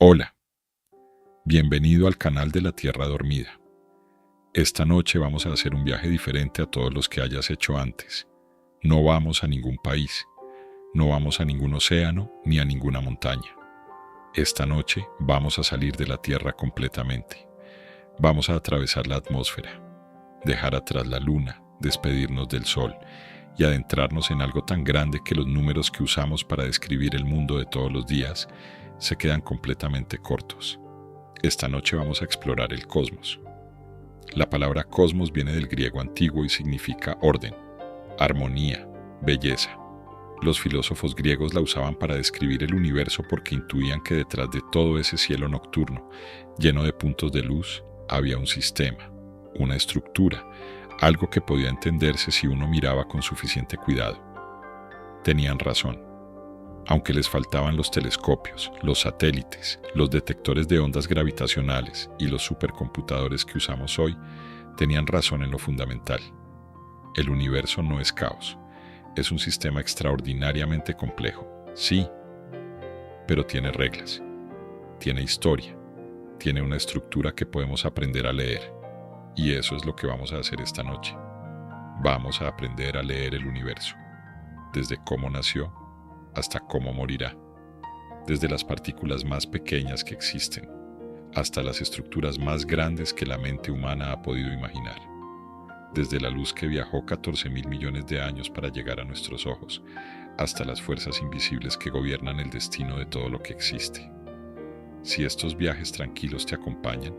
Hola, bienvenido al canal de la Tierra Dormida. Esta noche vamos a hacer un viaje diferente a todos los que hayas hecho antes. No vamos a ningún país, no vamos a ningún océano ni a ninguna montaña. Esta noche vamos a salir de la Tierra completamente. Vamos a atravesar la atmósfera, dejar atrás la luna, despedirnos del sol y adentrarnos en algo tan grande que los números que usamos para describir el mundo de todos los días se quedan completamente cortos. Esta noche vamos a explorar el cosmos. La palabra cosmos viene del griego antiguo y significa orden, armonía, belleza. Los filósofos griegos la usaban para describir el universo porque intuían que detrás de todo ese cielo nocturno, lleno de puntos de luz, había un sistema, una estructura, algo que podía entenderse si uno miraba con suficiente cuidado. Tenían razón. Aunque les faltaban los telescopios, los satélites, los detectores de ondas gravitacionales y los supercomputadores que usamos hoy, tenían razón en lo fundamental. El universo no es caos, es un sistema extraordinariamente complejo, sí, pero tiene reglas, tiene historia, tiene una estructura que podemos aprender a leer, y eso es lo que vamos a hacer esta noche. Vamos a aprender a leer el universo, desde cómo nació hasta cómo morirá, desde las partículas más pequeñas que existen hasta las estructuras más grandes que la mente humana ha podido imaginar, desde la luz que viajó 14.000 millones de años para llegar a nuestros ojos, hasta las fuerzas invisibles que gobiernan el destino de todo lo que existe. Si estos viajes tranquilos te acompañan,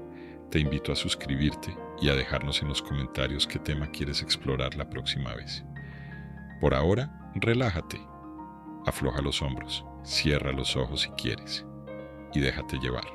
te invito a suscribirte y a dejarnos en los comentarios qué tema quieres explorar la próxima vez. Por ahora, relájate. Afloja los hombros, cierra los ojos si quieres y déjate llevar.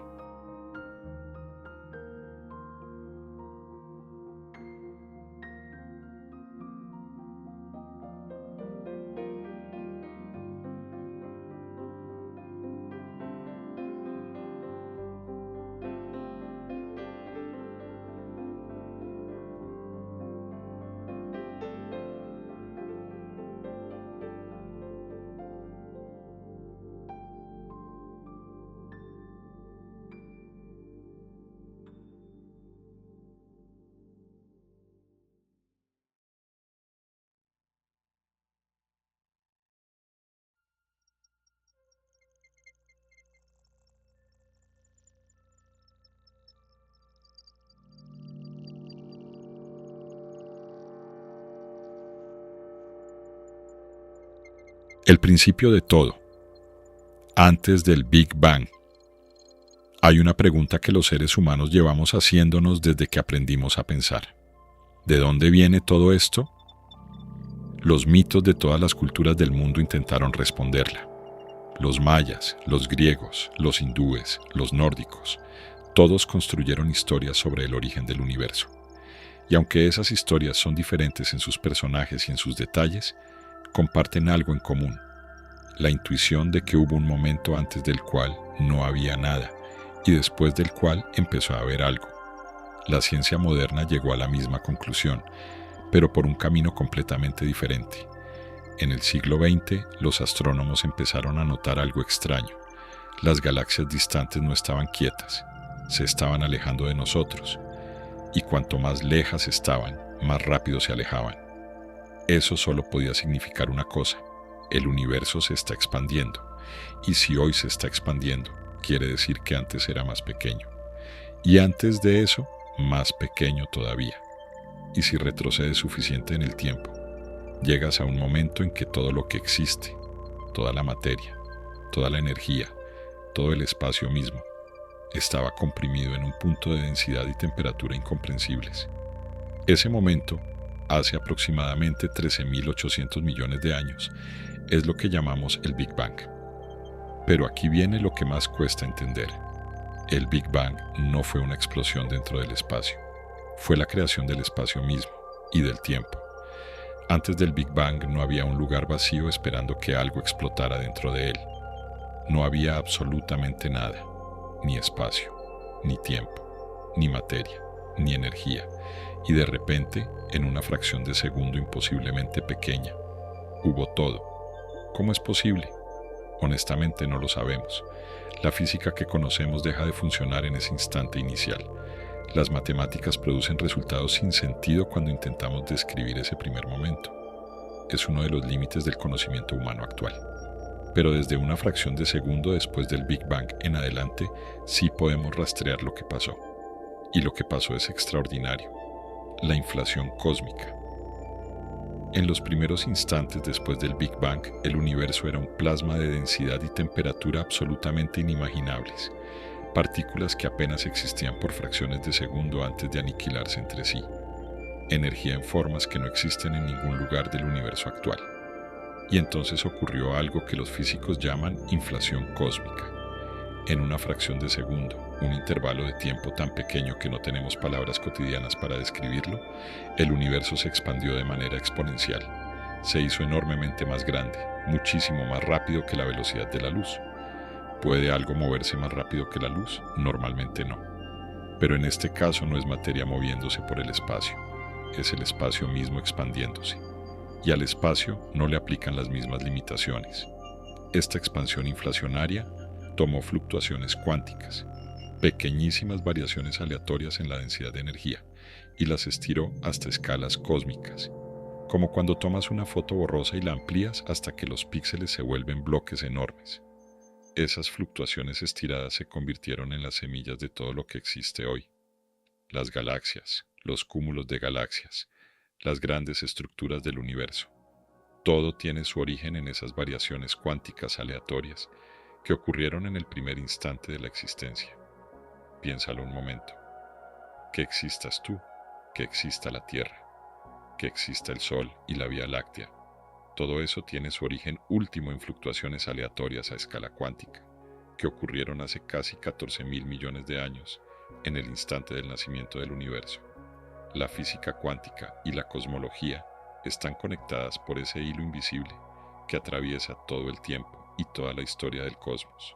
El principio de todo, antes del Big Bang. Hay una pregunta que los seres humanos llevamos haciéndonos desde que aprendimos a pensar. ¿De dónde viene todo esto? Los mitos de todas las culturas del mundo intentaron responderla. Los mayas, los griegos, los hindúes, los nórdicos, todos construyeron historias sobre el origen del universo. Y aunque esas historias son diferentes en sus personajes y en sus detalles, comparten algo en común: la intuición de que hubo un momento antes del cual no había nada y después del cual empezó a haber algo. La ciencia moderna llegó a la misma conclusión, pero por un camino completamente diferente. En el siglo XX, los astrónomos empezaron a notar algo extraño. Las galaxias distantes no estaban quietas, se estaban alejando de nosotros, y cuanto más lejas estaban, más rápido se alejaban. Eso solo podía significar una cosa: el universo se está expandiendo, y si hoy se está expandiendo, quiere decir que antes era más pequeño, y antes de eso, más pequeño todavía. Y si retrocedes suficiente en el tiempo, llegas a un momento en que todo lo que existe, toda la materia, toda la energía, todo el espacio mismo, estaba comprimido en un punto de densidad y temperatura incomprensibles. Ese momento, hace aproximadamente 13.800 millones de años, es lo que llamamos el Big Bang. Pero aquí viene lo que más cuesta entender. El Big Bang no fue una explosión dentro del espacio, fue la creación del espacio mismo y del tiempo. Antes del Big Bang no había un lugar vacío esperando que algo explotara dentro de él. No había absolutamente nada, ni espacio, ni tiempo, ni materia, ni energía, y de repente, en una fracción de segundo imposiblemente pequeña, hubo todo. ¿Cómo es posible? Honestamente no lo sabemos. La física que conocemos deja de funcionar en ese instante inicial. Las matemáticas producen resultados sin sentido cuando intentamos describir ese primer momento. Es uno de los límites del conocimiento humano actual. Pero desde una fracción de segundo después del Big Bang en adelante, sí podemos rastrear lo que pasó. Y lo que pasó es extraordinario. La inflación cósmica. En los primeros instantes después del Big Bang, el universo era un plasma de densidad y temperatura absolutamente inimaginables, partículas que apenas existían por fracciones de segundo antes de aniquilarse entre sí, energía en formas que no existen en ningún lugar del universo actual. Y entonces ocurrió algo que los físicos llaman inflación cósmica. En una fracción de segundo, un intervalo de tiempo tan pequeño que no tenemos palabras cotidianas para describirlo, el universo se expandió de manera exponencial. Se hizo enormemente más grande, muchísimo más rápido que la velocidad de la luz. ¿Puede algo moverse más rápido que la luz? Normalmente no. Pero en este caso no es materia moviéndose por el espacio, es el espacio mismo expandiéndose. Y al espacio no le aplican las mismas limitaciones. Esta expansión inflacionaria tomó fluctuaciones cuánticas, pequeñísimas variaciones aleatorias en la densidad de energía, y las estiró hasta escalas cósmicas, como cuando tomas una foto borrosa y la amplías hasta que los píxeles se vuelven bloques enormes. Esas fluctuaciones estiradas se convirtieron en las semillas de todo lo que existe hoy. Las galaxias, los cúmulos de galaxias, las grandes estructuras del universo. Todo tiene su origen en esas variaciones cuánticas aleatorias que ocurrieron en el primer instante de la existencia. Piénsalo un momento. Que existas tú, que exista la Tierra, que exista el Sol y la Vía Láctea. Todo eso tiene su origen último en fluctuaciones aleatorias a escala cuántica, que ocurrieron hace casi 14.000 millones de años, en el instante del nacimiento del universo. La física cuántica y la cosmología están conectadas por ese hilo invisible que atraviesa todo el tiempo y toda la historia del cosmos.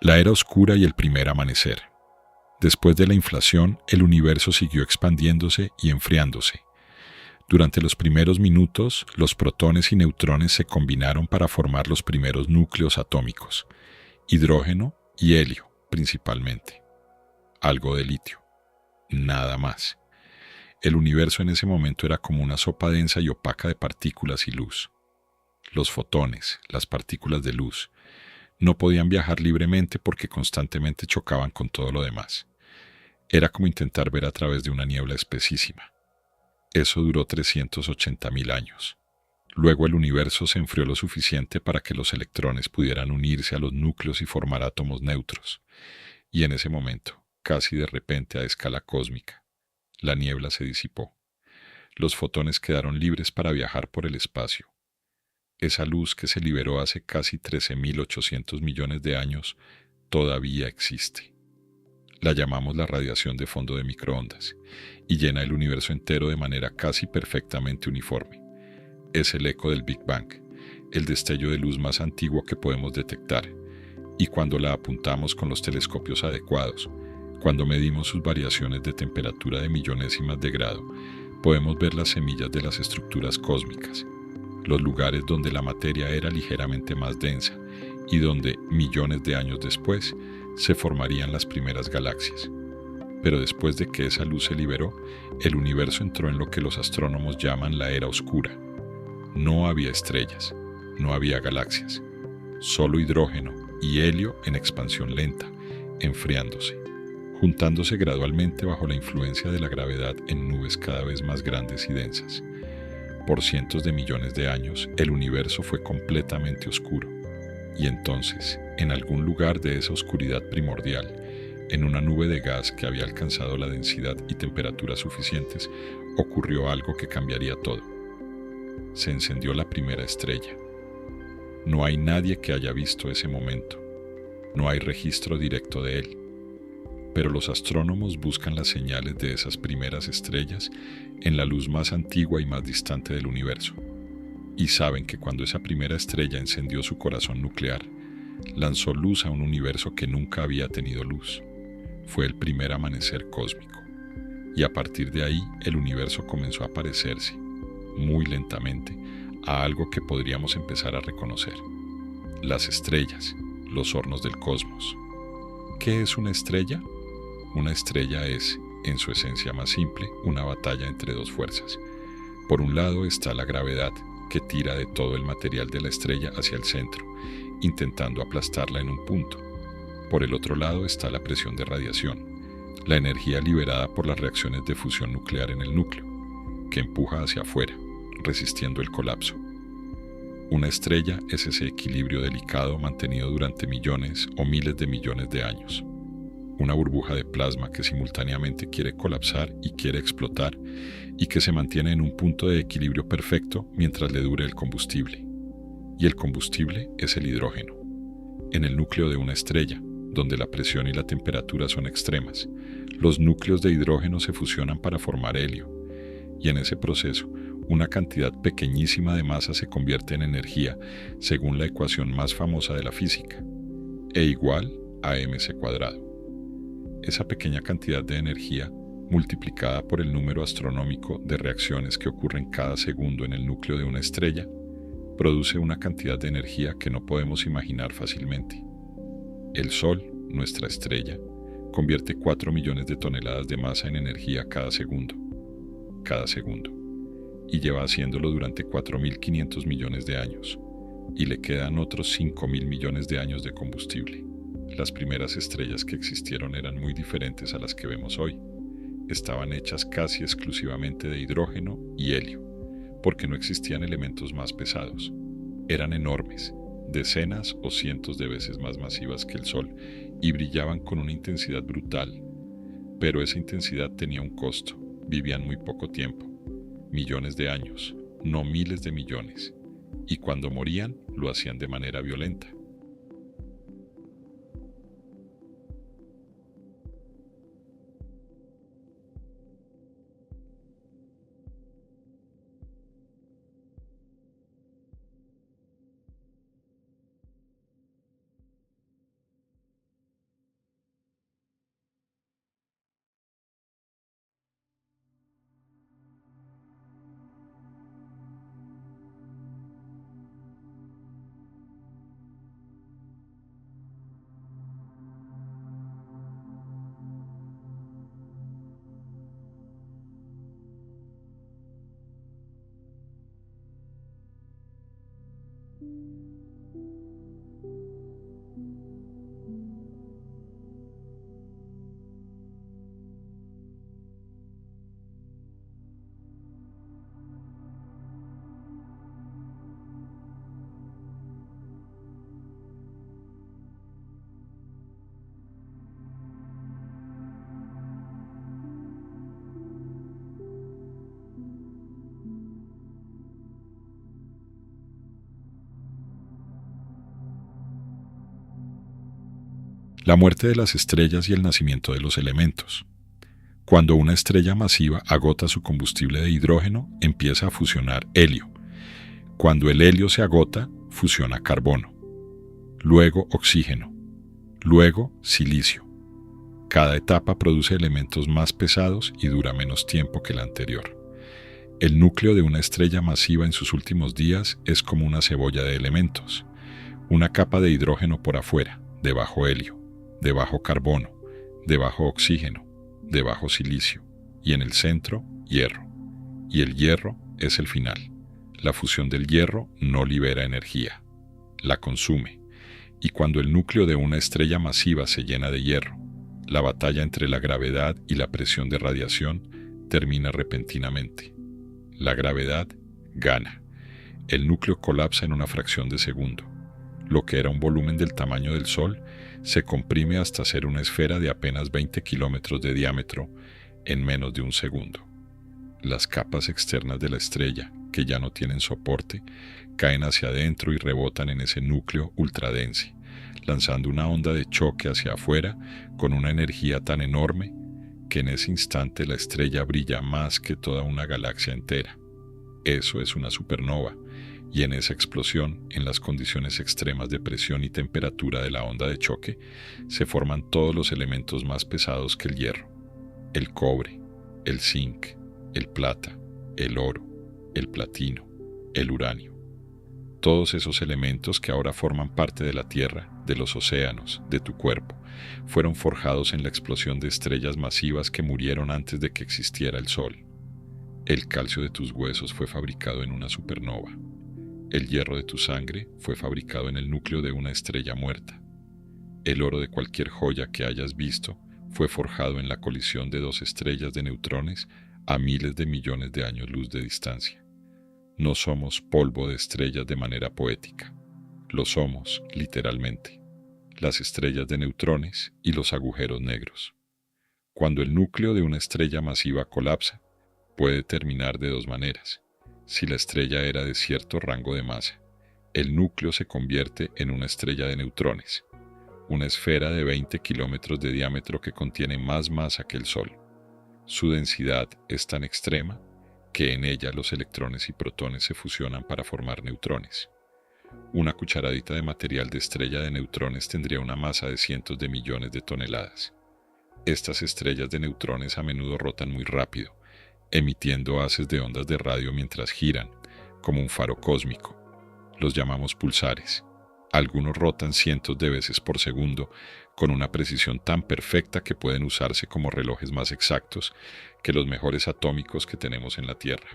La era oscura y el primer amanecer. Después de la inflación, el universo siguió expandiéndose y enfriándose. Durante los primeros minutos, los protones y neutrones se combinaron para formar los primeros núcleos atómicos, hidrógeno y helio principalmente. Algo de litio. Nada más. El universo en ese momento era como una sopa densa y opaca de partículas y luz. Los fotones, las partículas de luz, no podían viajar libremente porque constantemente chocaban con todo lo demás. Era como intentar ver a través de una niebla espesísima. Eso duró 380.000 años. Luego el universo se enfrió lo suficiente para que los electrones pudieran unirse a los núcleos y formar átomos neutros. Y en ese momento, casi de repente a escala cósmica, la niebla se disipó. Los fotones quedaron libres para viajar por el espacio. Esa luz que se liberó hace casi 13.800 millones de años todavía existe. La llamamos la radiación de fondo de microondas, y llena el universo entero de manera casi perfectamente uniforme. Es el eco del Big Bang, el destello de luz más antiguo que podemos detectar, y cuando la apuntamos con los telescopios adecuados, cuando medimos sus variaciones de temperatura de millonésimas de grado, podemos ver las semillas de las estructuras cósmicas, los lugares donde la materia era ligeramente más densa y donde, millones de años después, se formarían las primeras galaxias. Pero después de que esa luz se liberó, el universo entró en lo que los astrónomos llaman la era oscura. No había estrellas, no había galaxias, solo hidrógeno y helio en expansión lenta, enfriándose, juntándose gradualmente bajo la influencia de la gravedad en nubes cada vez más grandes y densas. Por cientos de millones de años, el universo fue completamente oscuro, y entonces, en algún lugar de esa oscuridad primordial, en una nube de gas que había alcanzado la densidad y temperatura suficientes, ocurrió algo que cambiaría todo. Se encendió la primera estrella. No hay nadie que haya visto ese momento. No hay registro directo de él. Pero los astrónomos buscan las señales de esas primeras estrellas en la luz más antigua y más distante del universo. Y saben que cuando esa primera estrella encendió su corazón nuclear, lanzó luz a un universo que nunca había tenido luz. Fue el primer amanecer cósmico. Y a partir de ahí, el universo comenzó a parecerse, muy lentamente, a algo que podríamos empezar a reconocer. Las estrellas, los hornos del cosmos. ¿Qué es una estrella? Una estrella es, en su esencia más simple, una batalla entre dos fuerzas. Por un lado está la gravedad, que tira de todo el material de la estrella hacia el centro, intentando aplastarla en un punto. Por el otro lado está la presión de radiación, la energía liberada por las reacciones de fusión nuclear en el núcleo, que empuja hacia afuera, resistiendo el colapso. Una estrella es ese equilibrio delicado mantenido durante millones o miles de millones de años. Una burbuja de plasma que simultáneamente quiere colapsar y quiere explotar, y que se mantiene en un punto de equilibrio perfecto mientras le dure el combustible. Y el combustible es el hidrógeno. En el núcleo de una estrella, donde la presión y la temperatura son extremas, los núcleos de hidrógeno se fusionan para formar helio, y en ese proceso, una cantidad pequeñísima de masa se convierte en energía, según la ecuación más famosa de la física, E igual a mc². Esa pequeña cantidad de energía, multiplicada por el número astronómico de reacciones que ocurren cada segundo en el núcleo de una estrella, produce una cantidad de energía que no podemos imaginar fácilmente. El Sol, nuestra estrella, convierte 4 millones de toneladas de masa en energía cada segundo, y lleva haciéndolo durante 4.500 millones de años, y le quedan otros 5.000 millones de años de combustible. Las primeras estrellas que existieron eran muy diferentes a las que vemos hoy. Estaban hechas casi exclusivamente de hidrógeno y helio, porque no existían elementos más pesados. Eran enormes, decenas o cientos de veces más masivas que el Sol, y brillaban con una intensidad brutal. Pero esa intensidad tenía un costo. Vivían muy poco tiempo, millones de años, no miles de millones, y cuando morían lo hacían de manera violenta. La muerte de las estrellas y el nacimiento de los elementos. Cuando una estrella masiva agota su combustible de hidrógeno, empieza a fusionar helio. Cuando el helio se agota, fusiona carbono. Luego oxígeno. Luego silicio. Cada etapa produce elementos más pesados y dura menos tiempo que la anterior. El núcleo de una estrella masiva en sus últimos días es como una cebolla de elementos. Una capa de hidrógeno por afuera, debajo helio, debajo carbono, debajo oxígeno, debajo silicio, y en el centro, hierro. Y el hierro es el final. La fusión del hierro no libera energía, la consume. Y cuando el núcleo de una estrella masiva se llena de hierro, la batalla entre la gravedad y la presión de radiación termina repentinamente. La gravedad gana. El núcleo colapsa en una fracción de segundo. Lo que era un volumen del tamaño del Sol se comprime hasta ser una esfera de apenas 20 kilómetros de diámetro en menos de un segundo. Las capas externas de la estrella, que ya no tienen soporte, caen hacia adentro y rebotan en ese núcleo ultradense, lanzando una onda de choque hacia afuera con una energía tan enorme que en ese instante la estrella brilla más que toda una galaxia entera. Eso es una supernova, y en esa explosión, en las condiciones extremas de presión y temperatura de la onda de choque, se forman todos los elementos más pesados que el hierro: el cobre, el zinc, el plata, el oro, el platino, el uranio. Todos esos elementos que ahora forman parte de la Tierra, de los océanos, de tu cuerpo, fueron forjados en la explosión de estrellas masivas que murieron antes de que existiera el Sol. El calcio de tus huesos fue fabricado en una supernova. El hierro de tu sangre fue fabricado en el núcleo de una estrella muerta. El oro de cualquier joya que hayas visto fue forjado en la colisión de dos estrellas de neutrones a miles de millones de años luz de distancia. No somos polvo de estrellas de manera poética. Lo somos, literalmente, las estrellas de neutrones y los agujeros negros. Cuando el núcleo de una estrella masiva colapsa, puede terminar de dos maneras. Si la estrella era de cierto rango de masa, el núcleo se convierte en una estrella de neutrones, una esfera de 20 kilómetros de diámetro que contiene más masa que el Sol. Su densidad es tan extrema que en ella los electrones y protones se fusionan para formar neutrones. Una cucharadita de material de estrella de neutrones tendría una masa de cientos de millones de toneladas. Estas estrellas de neutrones a menudo rotan muy rápido, emitiendo haces de ondas de radio mientras giran, como un faro cósmico. Los llamamos pulsares. Algunos rotan cientos de veces por segundo, con una precisión tan perfecta que pueden usarse como relojes más exactos que los mejores atómicos que tenemos en la Tierra.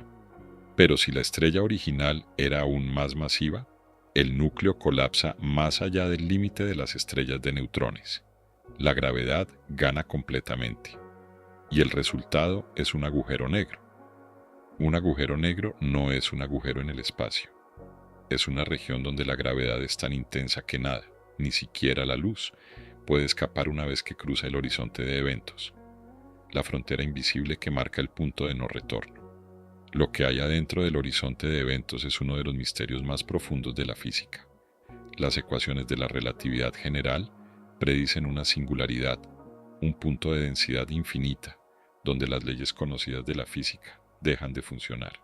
Pero si la estrella original era aún más masiva, el núcleo colapsa más allá del límite de las estrellas de neutrones. La gravedad gana completamente. Y el resultado es un agujero negro. Un agujero negro no es un agujero en el espacio. Es una región donde la gravedad es tan intensa que nada, ni siquiera la luz, puede escapar una vez que cruza el horizonte de eventos, la frontera invisible que marca el punto de no retorno. Lo que hay adentro del horizonte de eventos es uno de los misterios más profundos de la física. Las ecuaciones de la relatividad general predicen una singularidad, un punto de densidad infinita, donde las leyes conocidas de la física dejan de funcionar.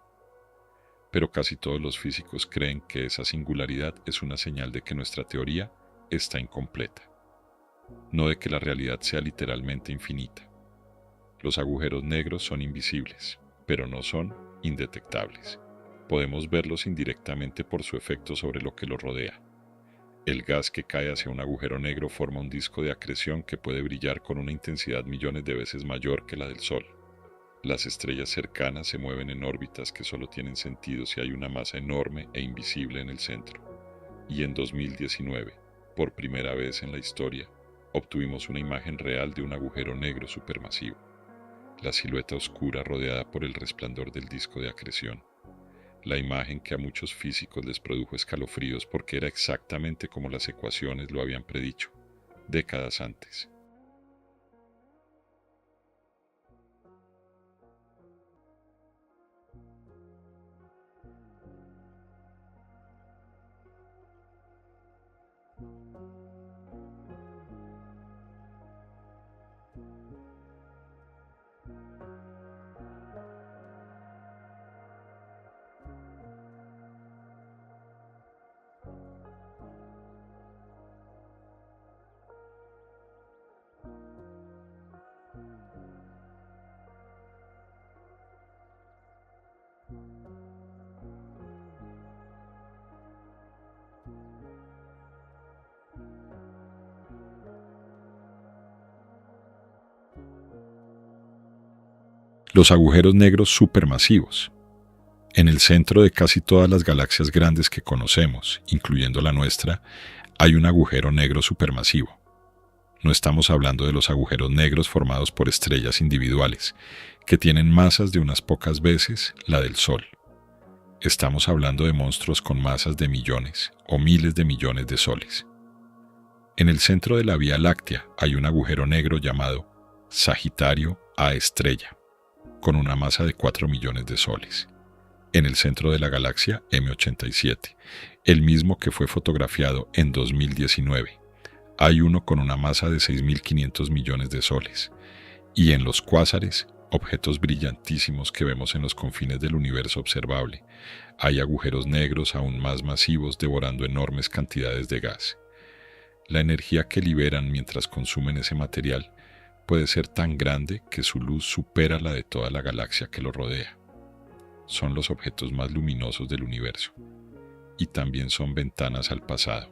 Pero casi todos los físicos creen que esa singularidad es una señal de que nuestra teoría está incompleta, no de que la realidad sea literalmente infinita. Los agujeros negros son invisibles, pero no son indetectables. Podemos verlos indirectamente por su efecto sobre lo que los rodea. El gas que cae hacia un agujero negro forma un disco de acreción que puede brillar con una intensidad millones de veces mayor que la del Sol. Las estrellas cercanas se mueven en órbitas que solo tienen sentido si hay una masa enorme e invisible en el centro. Y en 2019, por primera vez en la historia, obtuvimos una imagen real de un agujero negro supermasivo. La silueta oscura rodeada por el resplandor del disco de acreción. La imagen que a muchos físicos les produjo escalofríos porque era exactamente como las ecuaciones lo habían predicho, décadas antes. Los agujeros negros supermasivos. En el centro de casi todas las galaxias grandes que conocemos, incluyendo la nuestra, hay un agujero negro supermasivo. No estamos hablando de los agujeros negros formados por estrellas individuales, que tienen masas de unas pocas veces la del Sol. Estamos hablando de monstruos con masas de millones o miles de millones de soles. En el centro de la Vía Láctea hay un agujero negro llamado Sagitario A estrella, con una masa de 4 millones de soles. En el centro de la galaxia M87, el mismo que fue fotografiado en 2019, hay uno con una masa de 6.500 millones de soles. Y en los cuásares, objetos brillantísimos que vemos en los confines del universo observable, hay agujeros negros aún más masivos devorando enormes cantidades de gas. La energía que liberan mientras consumen ese material puede ser tan grande que su luz supera la de toda la galaxia que lo rodea. Son los objetos más luminosos del universo, y también son ventanas al pasado,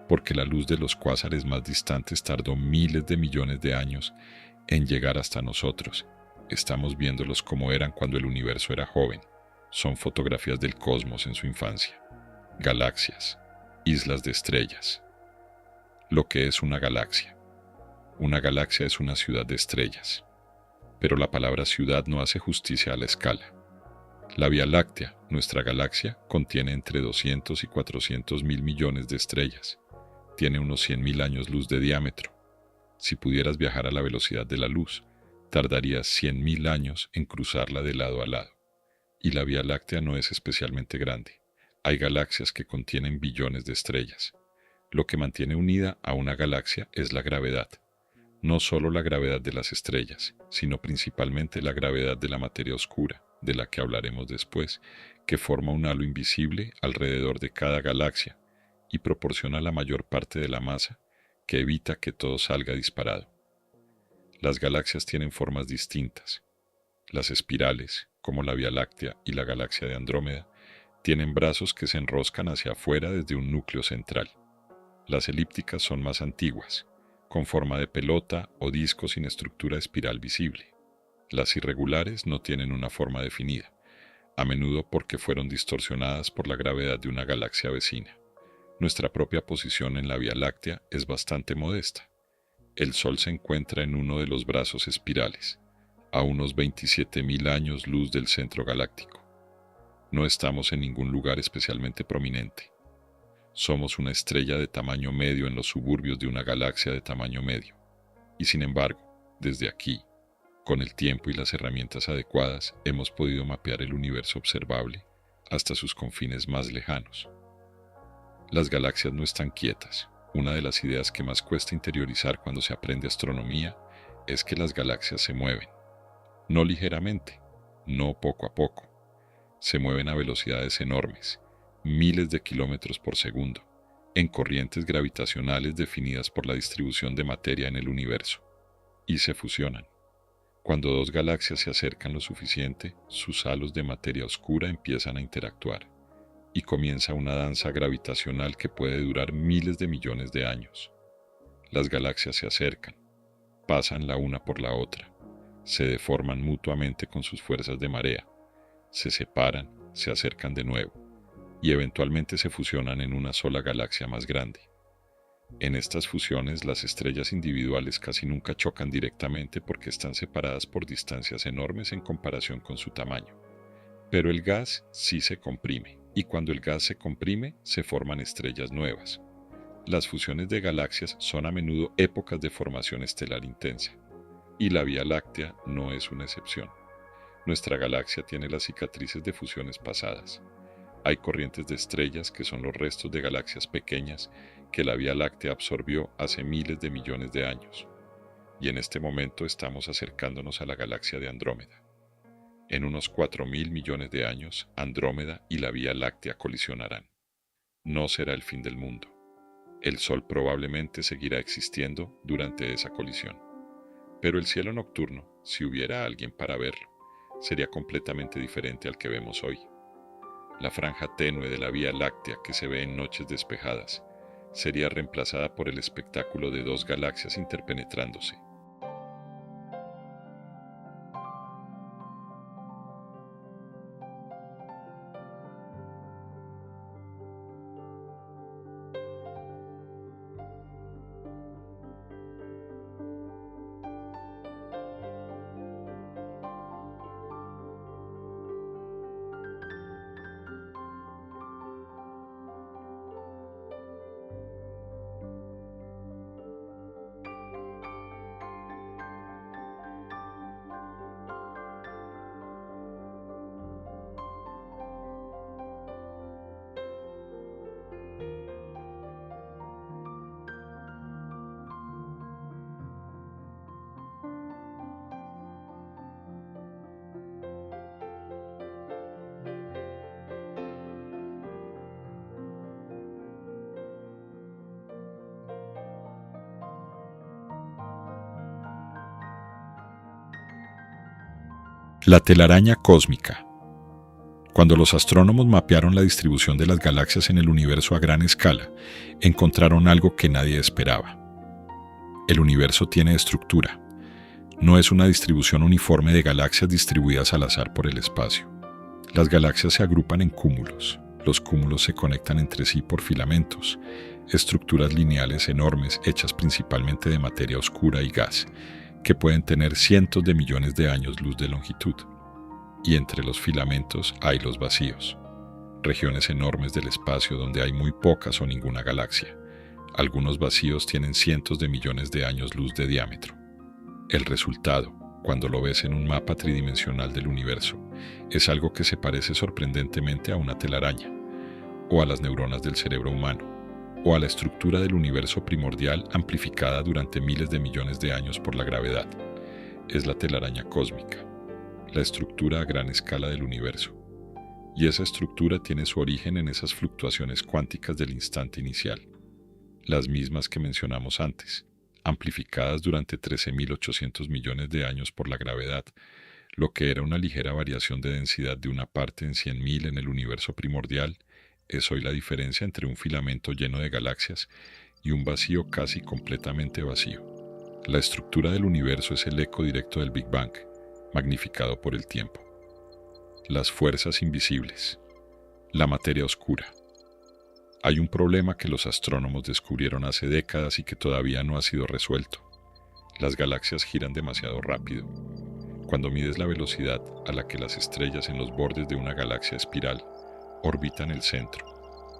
porque la luz de los cuásares más distantes tardó miles de millones de años en llegar hasta nosotros. Estamos viéndolos como eran cuando el universo era joven. Son fotografías del cosmos en su infancia. Galaxias, islas de estrellas. Lo que es una galaxia. Una galaxia es una ciudad de estrellas. Pero la palabra ciudad no hace justicia a la escala. La Vía Láctea, nuestra galaxia, contiene entre 200 y 400 mil millones de estrellas. Tiene unos 100.000 años luz de diámetro. Si pudieras viajar a la velocidad de la luz, tardarías 100.000 años en cruzarla de lado a lado. Y la Vía Láctea no es especialmente grande. Hay galaxias que contienen billones de estrellas. Lo que mantiene unida a una galaxia es la gravedad. No solo la gravedad de las estrellas, sino principalmente la gravedad de la materia oscura, de la que hablaremos después, que forma un halo invisible alrededor de cada galaxia y proporciona la mayor parte de la masa que evita que todo salga disparado. Las galaxias tienen formas distintas. Las espirales, como la Vía Láctea y la galaxia de Andrómeda, tienen brazos que se enroscan hacia afuera desde un núcleo central. Las elípticas son más antiguas, con forma de pelota o disco sin estructura espiral visible. Las irregulares no tienen una forma definida, a menudo porque fueron distorsionadas por la gravedad de una galaxia vecina. Nuestra propia posición en la Vía Láctea es bastante modesta. El Sol se encuentra en uno de los brazos espirales, a unos 27.000 años luz del centro galáctico. No estamos en ningún lugar especialmente prominente. Somos una estrella de tamaño medio en los suburbios de una galaxia de tamaño medio. Y sin embargo, desde aquí, con el tiempo y las herramientas adecuadas, hemos podido mapear el universo observable hasta sus confines más lejanos. Las galaxias no están quietas. Una de las ideas que más cuesta interiorizar cuando se aprende astronomía es que las galaxias se mueven. No ligeramente, no poco a poco. Se mueven a velocidades enormes, miles de kilómetros por segundo, en corrientes gravitacionales definidas por la distribución de materia en el universo, y se fusionan. Cuando dos galaxias se acercan lo suficiente, sus halos de materia oscura empiezan a interactuar, y comienza una danza gravitacional que puede durar miles de millones de años. Las galaxias se acercan, pasan la una por la otra, se deforman mutuamente con sus fuerzas de marea, se separan, se acercan de nuevo, y eventualmente se fusionan en una sola galaxia más grande. En estas fusiones las estrellas individuales casi nunca chocan directamente porque están separadas por distancias enormes en comparación con su tamaño. Pero el gas sí se comprime, y cuando el gas se comprime se forman estrellas nuevas. Las fusiones de galaxias son a menudo épocas de formación estelar intensa, y la Vía Láctea no es una excepción. Nuestra galaxia tiene las cicatrices de fusiones pasadas. Hay corrientes de estrellas que son los restos de galaxias pequeñas que la Vía Láctea absorbió hace miles de millones de años. Y en este momento estamos acercándonos a la galaxia de Andrómeda. En unos 4.000 millones de años, Andrómeda y la Vía Láctea colisionarán. No será el fin del mundo. El Sol probablemente seguirá existiendo durante esa colisión. Pero el cielo nocturno, si hubiera alguien para verlo, sería completamente diferente al que vemos hoy. La franja tenue de la Vía Láctea que se ve en noches despejadas sería reemplazada por el espectáculo de dos galaxias interpenetrándose. La telaraña cósmica. Cuando los astrónomos mapearon la distribución de las galaxias en el universo a gran escala, encontraron algo que nadie esperaba. El universo tiene estructura. No es una distribución uniforme de galaxias distribuidas al azar por el espacio. Las galaxias se agrupan en cúmulos. Los cúmulos se conectan entre sí por filamentos, estructuras lineales enormes hechas principalmente de materia oscura y gas, que pueden tener cientos de millones de años luz de longitud. Y entre los filamentos hay los vacíos, regiones enormes del espacio donde hay muy pocas o ninguna galaxia. Algunos vacíos tienen cientos de millones de años luz de diámetro. El resultado, cuando lo ves en un mapa tridimensional del universo, es algo que se parece sorprendentemente a una telaraña, o a las neuronas del cerebro humano, o a la estructura del universo primordial amplificada durante miles de millones de años por la gravedad. Es la telaraña cósmica, la estructura a gran escala del universo. Y esa estructura tiene su origen en esas fluctuaciones cuánticas del instante inicial, las mismas que mencionamos antes, amplificadas durante 13.800 millones de años por la gravedad, lo que era una ligera variación de densidad de una parte en 100.000 en el universo primordial, es hoy la diferencia entre un filamento lleno de galaxias y un vacío casi completamente vacío. La estructura del universo es el eco directo del Big Bang, magnificado por el tiempo. Las fuerzas invisibles. La materia oscura. Hay un problema que los astrónomos descubrieron hace décadas y que todavía no ha sido resuelto. Las galaxias giran demasiado rápido. Cuando mides la velocidad a la que las estrellas en los bordes de una galaxia espiral orbitan el centro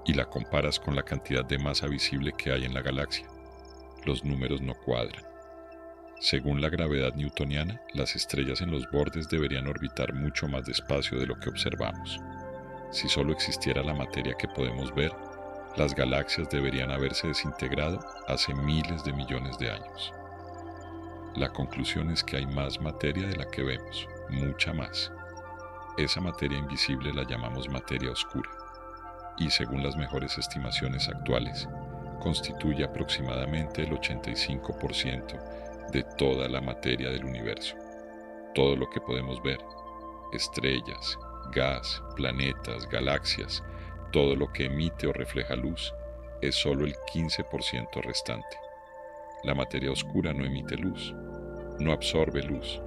y la comparas con la cantidad de masa visible que hay en la galaxia, los números no cuadran. Según la gravedad newtoniana, las estrellas en los bordes deberían orbitar mucho más despacio de lo que observamos. Si solo existiera la materia que podemos ver, las galaxias deberían haberse desintegrado hace miles de millones de años. La conclusión es que hay más materia de la que vemos, mucha más. Esa materia invisible la llamamos materia oscura, y según las mejores estimaciones actuales, constituye aproximadamente el 85% de toda la materia del universo. Todo lo que podemos ver, estrellas, gas, planetas, galaxias, todo lo que emite o refleja luz, es solo el 15% restante. La materia oscura no emite luz, no absorbe luz,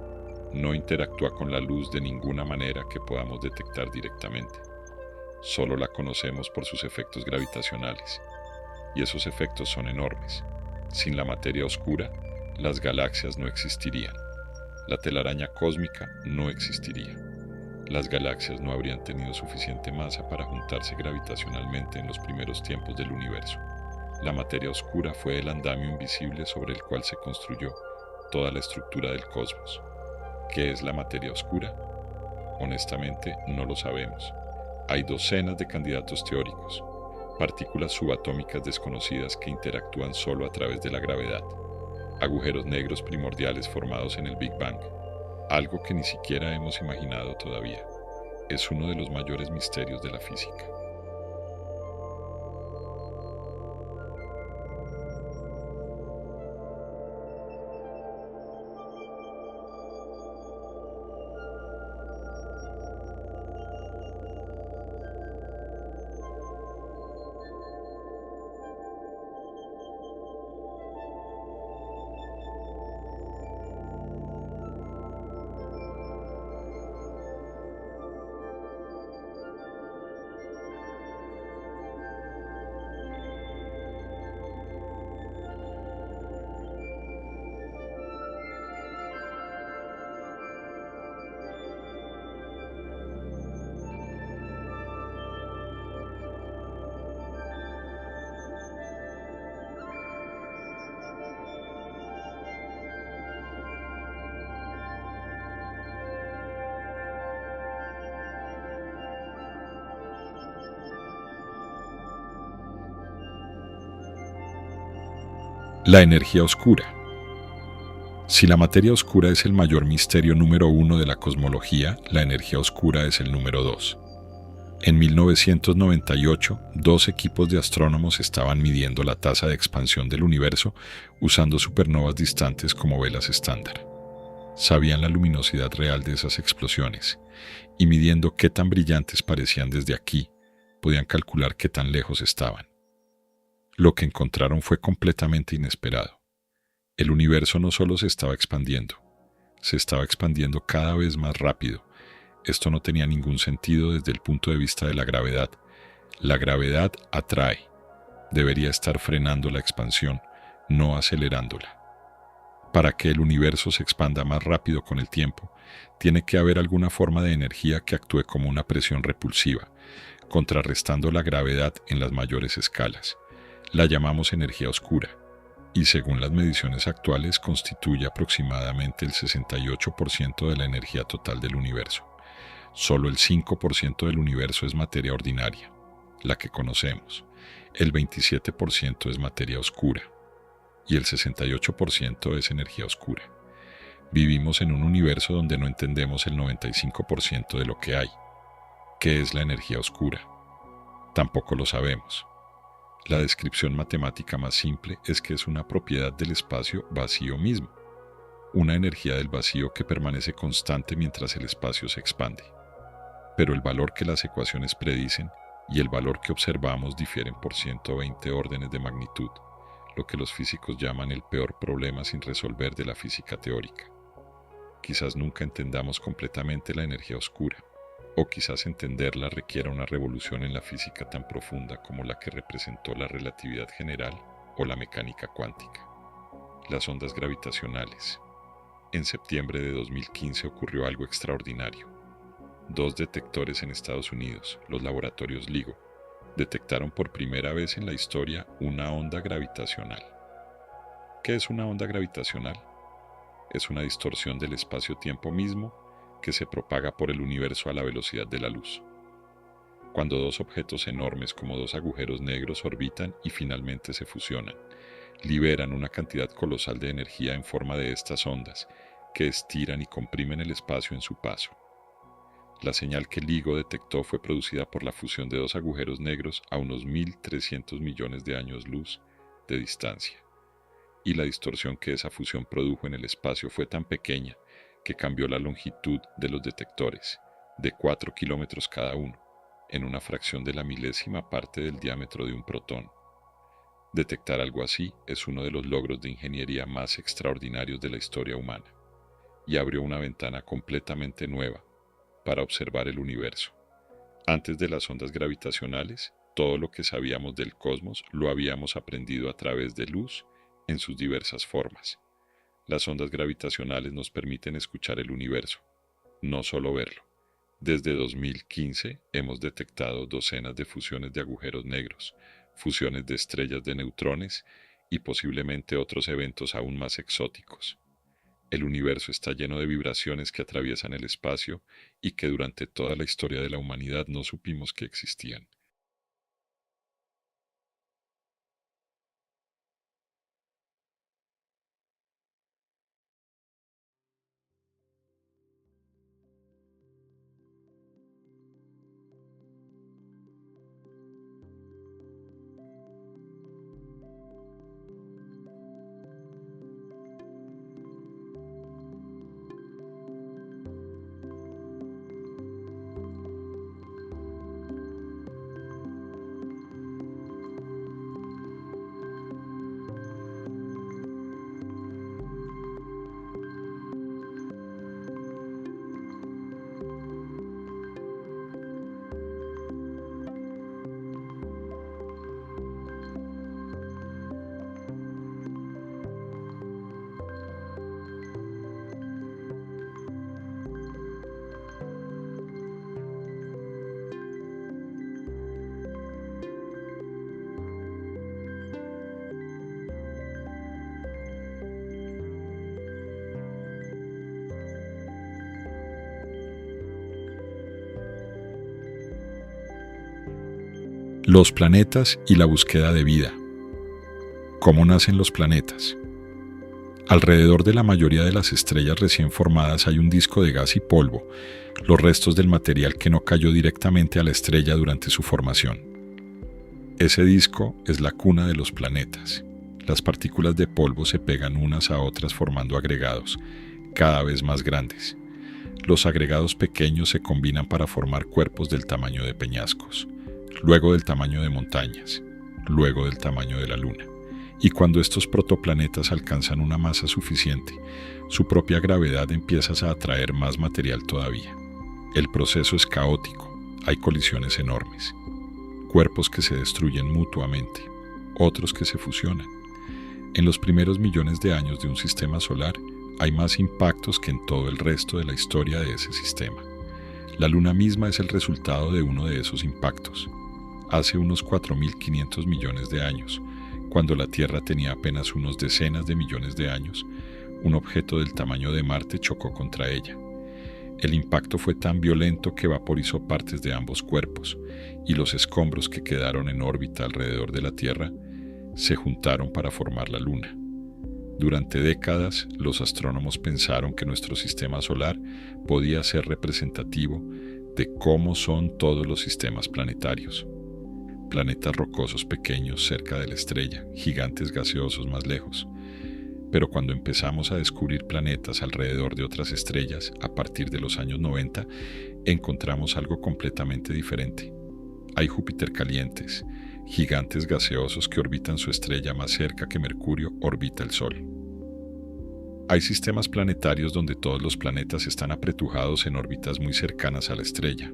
no interactúa con la luz de ninguna manera que podamos detectar directamente. Solo la conocemos por sus efectos gravitacionales, y esos efectos son enormes. Sin la materia oscura, las galaxias no existirían. La telaraña cósmica no existiría. Las galaxias no habrían tenido suficiente masa para juntarse gravitacionalmente en los primeros tiempos del universo. La materia oscura fue el andamio invisible sobre el cual se construyó toda la estructura del cosmos. ¿Qué es la materia oscura? Honestamente, no lo sabemos. Hay docenas de candidatos teóricos, partículas subatómicas desconocidas que interactúan solo a través de la gravedad, agujeros negros primordiales formados en el Big Bang, algo que ni siquiera hemos imaginado todavía. Es uno de los mayores misterios de la física. La energía oscura. Si la materia oscura es el mayor misterio número 1 de la cosmología, la energía oscura es el número 2. En 1998, 2 equipos de astrónomos estaban midiendo la tasa de expansión del universo usando supernovas distantes como velas estándar. Sabían la luminosidad real de esas explosiones, y midiendo qué tan brillantes parecían desde aquí, podían calcular qué tan lejos estaban. Lo que encontraron fue completamente inesperado. El universo no solo se estaba expandiendo cada vez más rápido. Esto no tenía ningún sentido desde el punto de vista de la gravedad. La gravedad atrae. Debería estar frenando la expansión, no acelerándola. Para que el universo se expanda más rápido con el tiempo, tiene que haber alguna forma de energía que actúe como una presión repulsiva, contrarrestando la gravedad en las mayores escalas. La llamamos energía oscura, y según las mediciones actuales constituye aproximadamente el 68% de la energía total del universo. Solo el 5% del universo es materia ordinaria, la que conocemos. El 27% es materia oscura y el 68% es energía oscura. Vivimos en un universo donde no entendemos el 95% de lo que hay. ¿Qué es la energía oscura? Tampoco lo sabemos. La descripción matemática más simple es que es una propiedad del espacio vacío mismo, una energía del vacío que permanece constante mientras el espacio se expande. Pero el valor que las ecuaciones predicen y el valor que observamos difieren por 120 órdenes de magnitud, lo que los físicos llaman el peor problema sin resolver de la física teórica. Quizás nunca entendamos completamente la energía oscura, o quizás entenderla requiera una revolución en la física tan profunda como la que representó la relatividad general o la mecánica cuántica. Las ondas gravitacionales. En septiembre de 2015 ocurrió algo extraordinario. 2 detectores en Estados Unidos, los laboratorios LIGO, detectaron por primera vez en la historia una onda gravitacional. ¿Qué es una onda gravitacional? Es una distorsión del espacio-tiempo mismo que se propaga por el universo a la velocidad de la luz. Cuando 2 objetos enormes como 2 agujeros negros orbitan y finalmente se fusionan, liberan una cantidad colosal de energía en forma de estas ondas que estiran y comprimen el espacio en su paso. La señal que LIGO detectó fue producida por la fusión de 2 agujeros negros a unos 1.300 millones de años luz de distancia. Y la distorsión que esa fusión produjo en el espacio fue tan pequeña que cambió la longitud de los detectores, de 4 kilómetros cada uno, en una fracción de la milésima parte del diámetro de un protón. Detectar algo así es uno de los logros de ingeniería más extraordinarios de la historia humana, y abrió una ventana completamente nueva para observar el universo. Antes de las ondas gravitacionales, todo lo que sabíamos del cosmos lo habíamos aprendido a través de luz en sus diversas formas. Las ondas gravitacionales nos permiten escuchar el universo, no solo verlo. Desde 2015 hemos detectado docenas de fusiones de agujeros negros, fusiones de estrellas de neutrones y posiblemente otros eventos aún más exóticos. El universo está lleno de vibraciones que atraviesan el espacio y que durante toda la historia de la humanidad no supimos que existían. Los planetas y la búsqueda de vida. ¿Cómo nacen los planetas? Alrededor de la mayoría de las estrellas recién formadas hay un disco de gas y polvo, los restos del material que no cayó directamente a la estrella durante su formación. Ese disco es la cuna de los planetas. Las partículas de polvo se pegan unas a otras formando agregados, cada vez más grandes. Los agregados pequeños se combinan para formar cuerpos del tamaño de peñascos, luego del tamaño de montañas, luego del tamaño de la Luna. Y cuando estos protoplanetas alcanzan una masa suficiente, su propia gravedad empieza a atraer más material todavía. El proceso es caótico, hay colisiones enormes, cuerpos que se destruyen mutuamente, otros que se fusionan. En los primeros millones de años de un sistema solar hay más impactos que en todo el resto de la historia de ese sistema. La Luna misma es el resultado de uno de esos impactos. Hace unos 4.500 millones de años, cuando la Tierra tenía apenas unos decenas de millones de años, un objeto del tamaño de Marte chocó contra ella. El impacto fue tan violento que vaporizó partes de ambos cuerpos, y los escombros que quedaron en órbita alrededor de la Tierra se juntaron para formar la Luna. Durante décadas, los astrónomos pensaron que nuestro sistema solar podía ser representativo de cómo son todos los sistemas planetarios. Planetas rocosos pequeños cerca de la estrella, gigantes gaseosos más lejos. Pero cuando empezamos a descubrir planetas alrededor de otras estrellas, a partir de los años 90, encontramos algo completamente diferente. Hay Júpiter calientes, gigantes gaseosos que orbitan su estrella más cerca que Mercurio orbita el Sol. Hay sistemas planetarios donde todos los planetas están apretujados en órbitas muy cercanas a la estrella.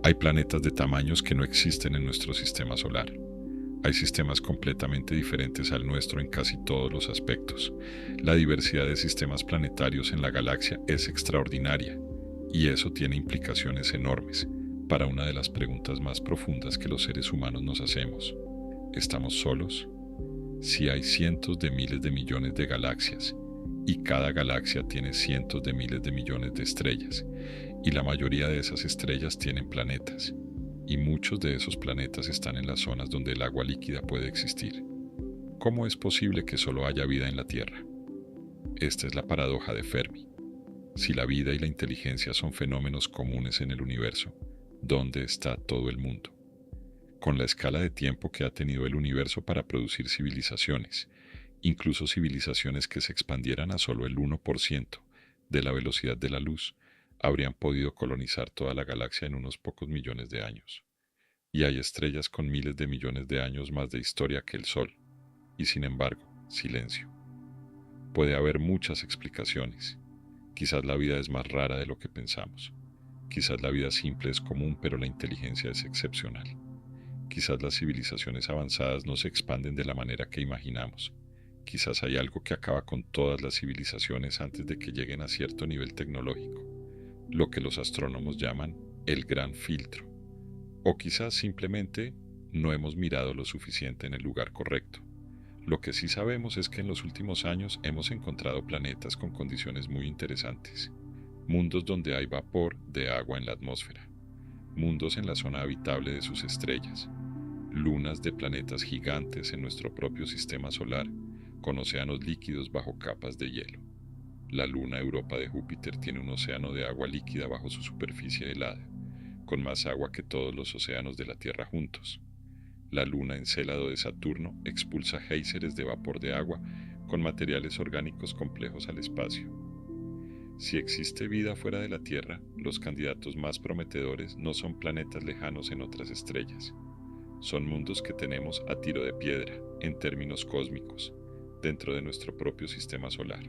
Hay planetas de tamaños que no existen en nuestro sistema solar. Hay sistemas completamente diferentes al nuestro en casi todos los aspectos. La diversidad de sistemas planetarios en la galaxia es extraordinaria, y eso tiene implicaciones enormes para una de las preguntas más profundas que los seres humanos nos hacemos. ¿Estamos solos? Si hay cientos de miles de millones de galaxias, y cada galaxia tiene cientos de miles de millones de estrellas, y la mayoría de esas estrellas tienen planetas, y muchos de esos planetas están en las zonas donde el agua líquida puede existir. ¿Cómo es posible que solo haya vida en la Tierra? Esta es la paradoja de Fermi. Si la vida y la inteligencia son fenómenos comunes en el universo, ¿dónde está todo el mundo? Con la escala de tiempo que ha tenido el universo para producir civilizaciones, incluso civilizaciones que se expandieran a solo el 1% de la velocidad de la luz, habrían podido colonizar toda la galaxia en unos pocos millones de años. Y hay estrellas con miles de millones de años más de historia que el Sol, y sin embargo, silencio. Puede haber muchas explicaciones. Quizás la vida es más rara de lo que pensamos. Quizás la vida simple es común, pero la inteligencia es excepcional. Quizás las civilizaciones avanzadas no se expanden de la manera que imaginamos. Quizás hay algo que acaba con todas las civilizaciones antes de que lleguen a cierto nivel tecnológico, lo que los astrónomos llaman el gran filtro. O quizás simplemente no hemos mirado lo suficiente en el lugar correcto. Lo que sí sabemos es que en los últimos años hemos encontrado planetas con condiciones muy interesantes. Mundos donde hay vapor de agua en la atmósfera. Mundos en la zona habitable de sus estrellas. Lunas de planetas gigantes en nuestro propio sistema solar, con océanos líquidos bajo capas de hielo. La luna Europa de Júpiter tiene un océano de agua líquida bajo su superficie helada, con más agua que todos los océanos de la Tierra juntos. La luna Encélado de Saturno expulsa géiseres de vapor de agua con materiales orgánicos complejos al espacio. Si existe vida fuera de la Tierra, los candidatos más prometedores no son planetas lejanos en otras estrellas. Son mundos que tenemos a tiro de piedra, en términos cósmicos, dentro de nuestro propio sistema solar.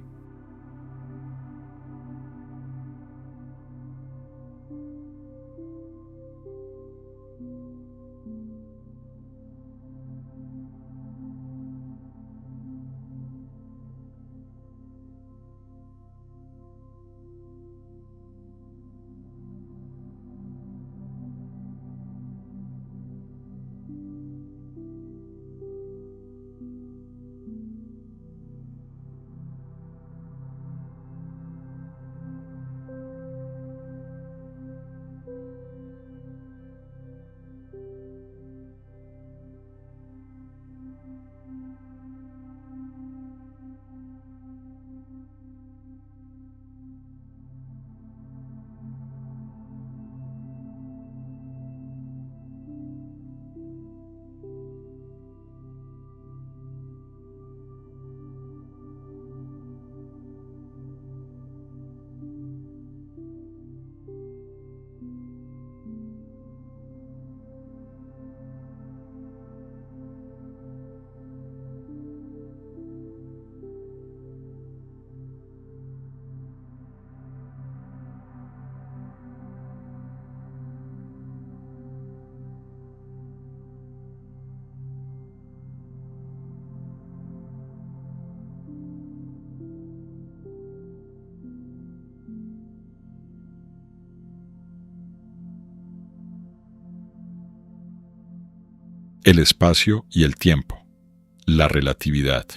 El espacio y el tiempo. La relatividad.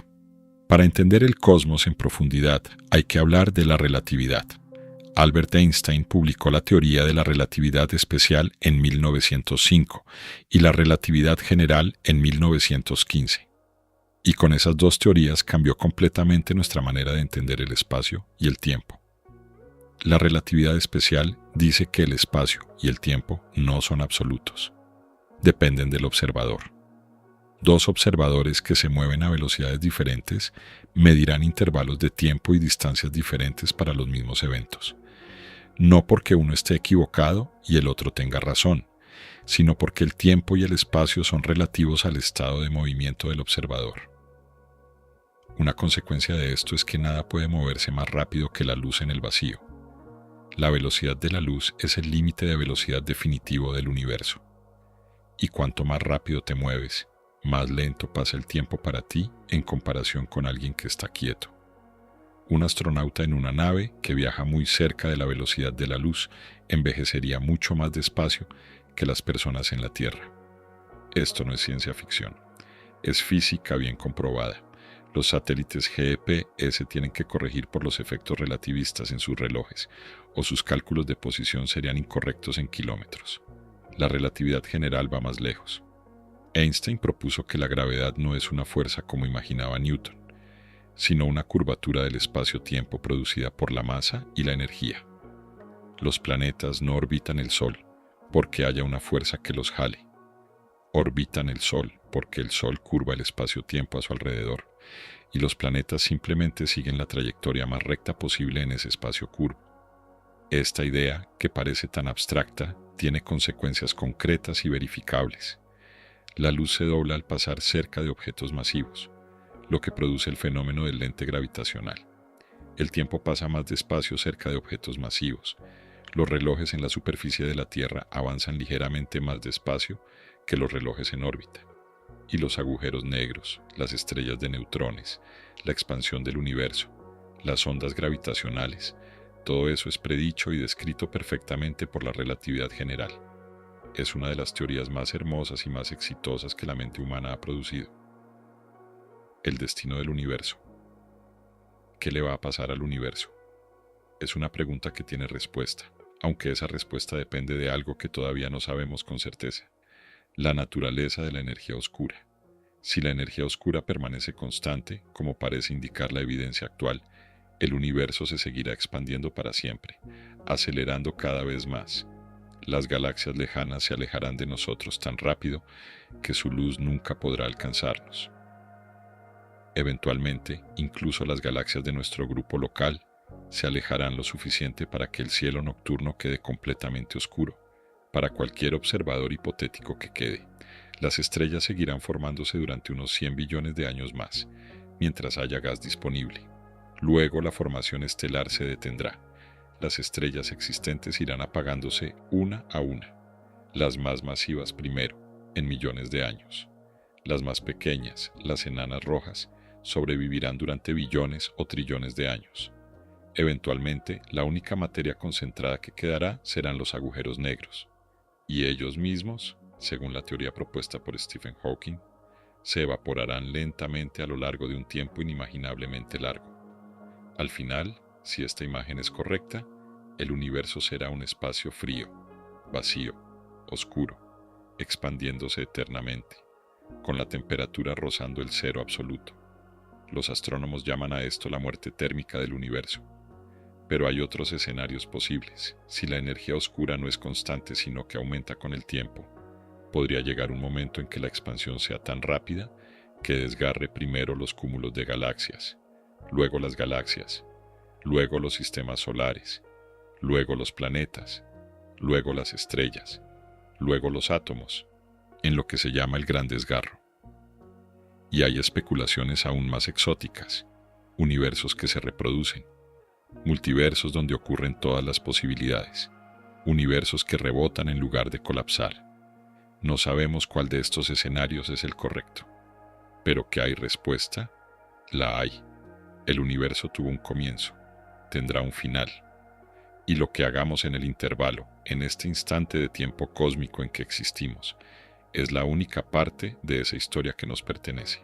Para entender el cosmos en profundidad hay que hablar de la relatividad. Albert Einstein publicó la teoría de la relatividad especial en 1905 y la relatividad general en 1915. Y con esas dos teorías cambió completamente nuestra manera de entender el espacio y el tiempo. La relatividad especial dice que el espacio y el tiempo no son absolutos. Dependen del observador. Dos observadores que se mueven a velocidades diferentes medirán intervalos de tiempo y distancias diferentes para los mismos eventos. No porque uno esté equivocado y el otro tenga razón, sino porque el tiempo y el espacio son relativos al estado de movimiento del observador. Una consecuencia de esto es que nada puede moverse más rápido que la luz en el vacío. La velocidad de la luz es el límite de velocidad definitivo del universo. Y cuanto más rápido te mueves, más lento pasa el tiempo para ti en comparación con alguien que está quieto. Un astronauta en una nave que viaja muy cerca de la velocidad de la luz envejecería mucho más despacio que las personas en la Tierra. Esto no es ciencia ficción, es física bien comprobada. Los satélites GPS tienen que corregir por los efectos relativistas en sus relojes, o sus cálculos de posición serían incorrectos en kilómetros. La relatividad general va más lejos. Einstein propuso que la gravedad no es una fuerza como imaginaba Newton, sino una curvatura del espacio-tiempo producida por la masa y la energía. Los planetas no orbitan el Sol porque haya una fuerza que los jale. Orbitan el Sol porque el Sol curva el espacio-tiempo a su alrededor, y los planetas simplemente siguen la trayectoria más recta posible en ese espacio curvo. Esta idea, que parece tan abstracta, tiene consecuencias concretas y verificables. La luz se dobla al pasar cerca de objetos masivos, lo que produce el fenómeno del lente gravitacional. El tiempo pasa más despacio cerca de objetos masivos. Los relojes en la superficie de la Tierra avanzan ligeramente más despacio que los relojes en órbita. Y los agujeros negros, las estrellas de neutrones, la expansión del universo, las ondas gravitacionales, todo eso es predicho y descrito perfectamente por la relatividad general. Es una de las teorías más hermosas y más exitosas que la mente humana ha producido. El destino del universo. ¿Qué le va a pasar al universo? Es una pregunta que tiene respuesta, aunque esa respuesta depende de algo que todavía no sabemos con certeza: la naturaleza de la energía oscura. Si la energía oscura permanece constante, como parece indicar la evidencia actual, el universo se seguirá expandiendo para siempre, acelerando cada vez más. Las galaxias lejanas se alejarán de nosotros tan rápido que su luz nunca podrá alcanzarnos. Eventualmente, incluso las galaxias de nuestro grupo local se alejarán lo suficiente para que el cielo nocturno quede completamente oscuro, para cualquier observador hipotético que quede. Las estrellas seguirán formándose durante unos 100 billones de años más, mientras haya gas disponible. Luego la formación estelar se detendrá. Las estrellas existentes irán apagándose una a una. Las más masivas primero, en millones de años. Las más pequeñas, las enanas rojas, sobrevivirán durante billones o trillones de años. Eventualmente, la única materia concentrada que quedará serán los agujeros negros. Y ellos mismos, según la teoría propuesta por Stephen Hawking, se evaporarán lentamente a lo largo de un tiempo inimaginablemente largo. Al final, si esta imagen es correcta, el universo será un espacio frío, vacío, oscuro, expandiéndose eternamente, con la temperatura rozando el cero absoluto. Los astrónomos llaman a esto la muerte térmica del universo. Pero hay otros escenarios posibles. Si la energía oscura no es constante sino que aumenta con el tiempo, podría llegar un momento en que la expansión sea tan rápida que desgarre primero los cúmulos de galaxias, luego las galaxias, luego los sistemas solares, luego los planetas, luego las estrellas, luego los átomos, en lo que se llama el gran desgarro. Y hay especulaciones aún más exóticas, universos que se reproducen, multiversos donde ocurren todas las posibilidades, universos que rebotan en lugar de colapsar. No sabemos cuál de estos escenarios es el correcto, pero que hay respuesta, la hay. El universo tuvo un comienzo, tendrá un final, y lo que hagamos en el intervalo, en este instante de tiempo cósmico en que existimos, es la única parte de esa historia que nos pertenece.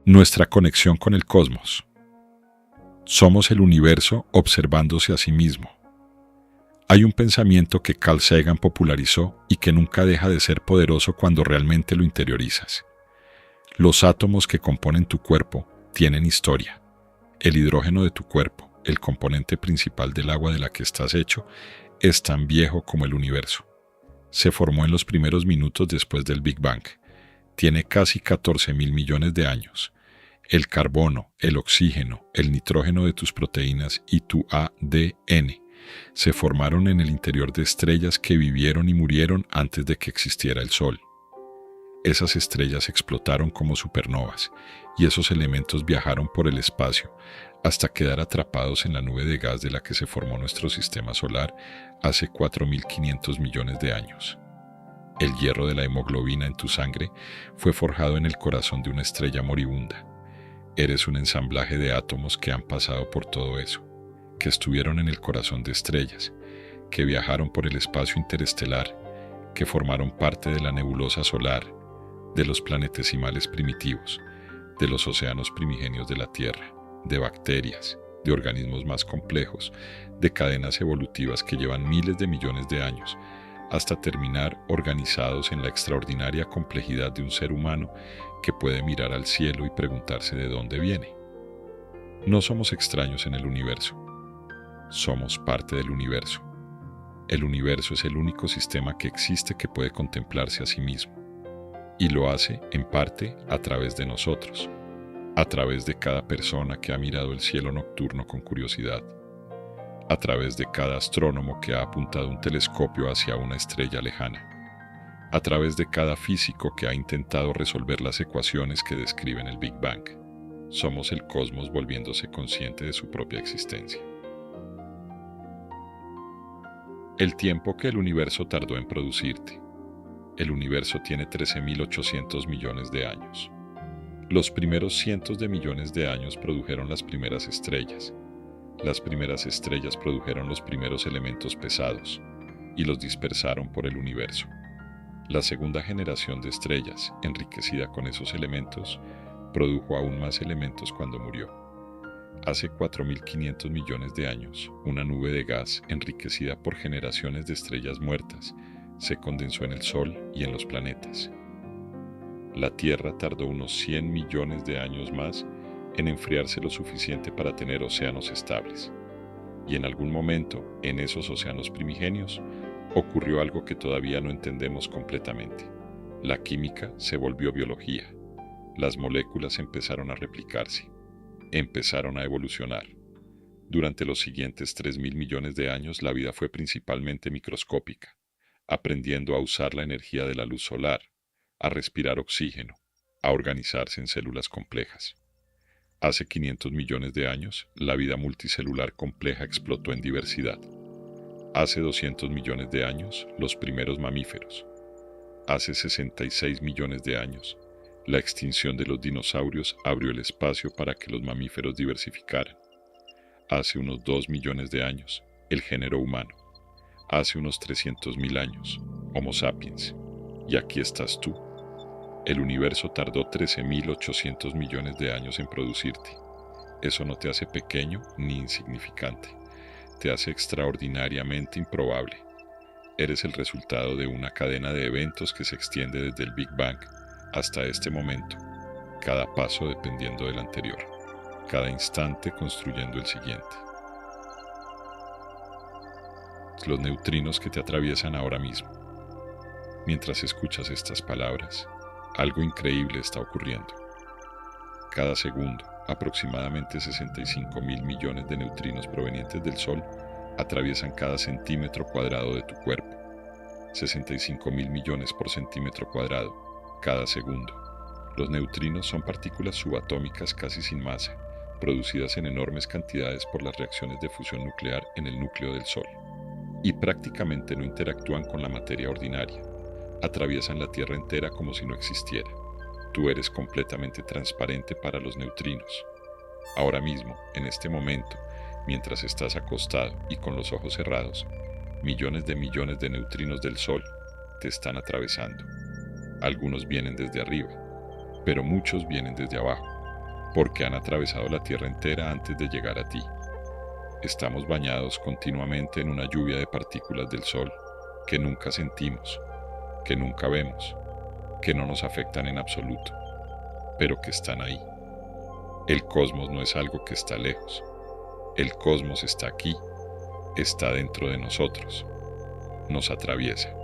Nuestra conexión con el cosmos. Somos el universo observándose a sí mismo. Hay un pensamiento que Carl Sagan popularizó y que nunca deja de ser poderoso cuando realmente lo interiorizas. Los átomos que componen tu cuerpo tienen historia. El hidrógeno de tu cuerpo, el componente principal del agua de la que estás hecho, es tan viejo como el universo. Se formó en los primeros minutos después del Big Bang. Tiene casi 14.000 millones de años. El carbono, el oxígeno, el nitrógeno de tus proteínas y tu ADN se formaron en el interior de estrellas que vivieron y murieron antes de que existiera el Sol. Esas estrellas explotaron como supernovas y esos elementos viajaron por el espacio hasta quedar atrapados en la nube de gas de la que se formó nuestro sistema solar hace 4.500 millones de años. El hierro de la hemoglobina en tu sangre fue forjado en el corazón de una estrella moribunda. Eres un ensamblaje de átomos que han pasado por todo eso, que estuvieron en el corazón de estrellas, que viajaron por el espacio interestelar, que formaron parte de la nebulosa solar, de los planetesimales primitivos, de los océanos primigenios de la Tierra, de bacterias, de organismos más complejos, de cadenas evolutivas que llevan miles de millones de años, hasta terminar organizados en la extraordinaria complejidad de un ser humano que puede mirar al cielo y preguntarse de dónde viene. No somos extraños en el universo. Somos parte del universo. El universo es el único sistema que existe que puede contemplarse a sí mismo. Y lo hace, en parte, a través de nosotros, a través de cada persona que ha mirado el cielo nocturno con curiosidad, a través de cada astrónomo que ha apuntado un telescopio hacia una estrella lejana, a través de cada físico que ha intentado resolver las ecuaciones que describen el Big Bang. Somos el cosmos volviéndose consciente de su propia existencia. El tiempo que el universo tardó en producirte. El universo tiene 13.800 millones de años. Los primeros cientos de millones de años produjeron las primeras estrellas. Las primeras estrellas produjeron los primeros elementos pesados. y los dispersaron por el universo. La segunda generación de estrellas, enriquecida con esos elementos, produjo aún más elementos cuando murió. Hace 4.500 millones de años, una nube de gas enriquecida por generaciones de estrellas muertas se condensó en el Sol y en los planetas. La Tierra tardó unos 100 millones de años más en enfriarse lo suficiente para tener océanos estables. Y en algún momento, en esos océanos primigenios, ocurrió algo que todavía no entendemos completamente. La química se volvió biología. Las moléculas empezaron a replicarse. Empezaron a evolucionar. Durante los siguientes 3.000 millones de años, la vida fue principalmente microscópica, aprendiendo a usar la energía de la luz solar, a respirar oxígeno, a organizarse en células complejas. Hace 500 millones de años, la vida multicelular compleja explotó en diversidad. Hace 200 millones de años, los primeros mamíferos. Hace 66 millones de años, la extinción de los dinosaurios abrió el espacio para que los mamíferos diversificaran. Hace unos 2 millones de años, el género humano. Hace unos 300.000 años, Homo sapiens. Y aquí estás tú. El universo tardó 13.800 millones de años en producirte. Eso no te hace pequeño ni insignificante. Te hace extraordinariamente improbable. Eres el resultado de una cadena de eventos que se extiende desde el Big Bang hasta este momento, cada paso dependiendo del anterior, cada instante construyendo el siguiente. Los neutrinos que te atraviesan ahora mismo. Mientras escuchas estas palabras, algo increíble está ocurriendo. Cada segundo, aproximadamente 65.000 millones de neutrinos provenientes del Sol atraviesan cada centímetro cuadrado de tu cuerpo. 65.000 millones por centímetro cuadrado, cada segundo. Los neutrinos son partículas subatómicas casi sin masa, producidas en enormes cantidades por las reacciones de fusión nuclear en el núcleo del Sol. Y prácticamente no interactúan con la materia ordinaria. Atraviesan la Tierra entera como si no existiera. Tú eres completamente transparente para los neutrinos. Ahora mismo, en este momento, mientras estás acostado y con los ojos cerrados, millones de neutrinos del Sol te están atravesando. Algunos vienen desde arriba, pero muchos vienen desde abajo, porque han atravesado la Tierra entera antes de llegar a ti. Estamos bañados continuamente en una lluvia de partículas del Sol que nunca sentimos, que nunca vemos, que no nos afectan en absoluto, pero que están ahí. El cosmos no es algo que está lejos. El cosmos está aquí, está dentro de nosotros, nos atraviesa.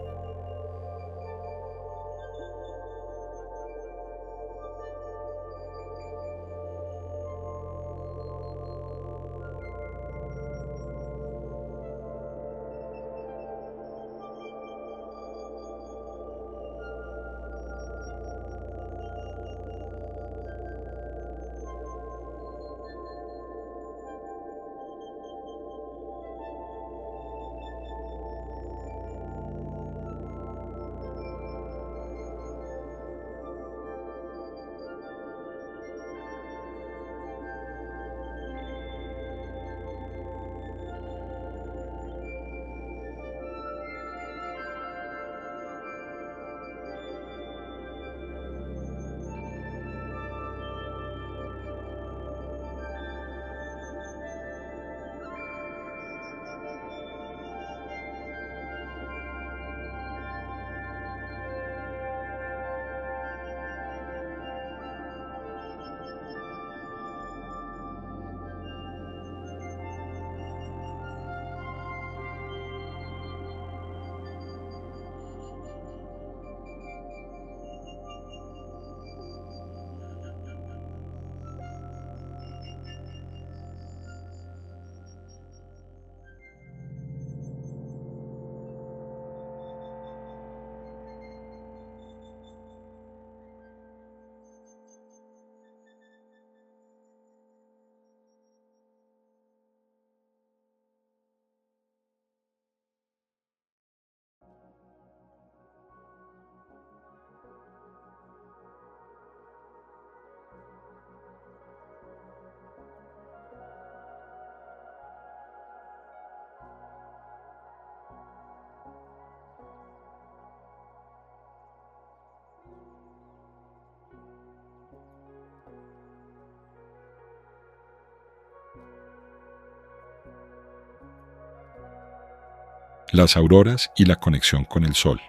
Las auroras y la conexión con el Sol.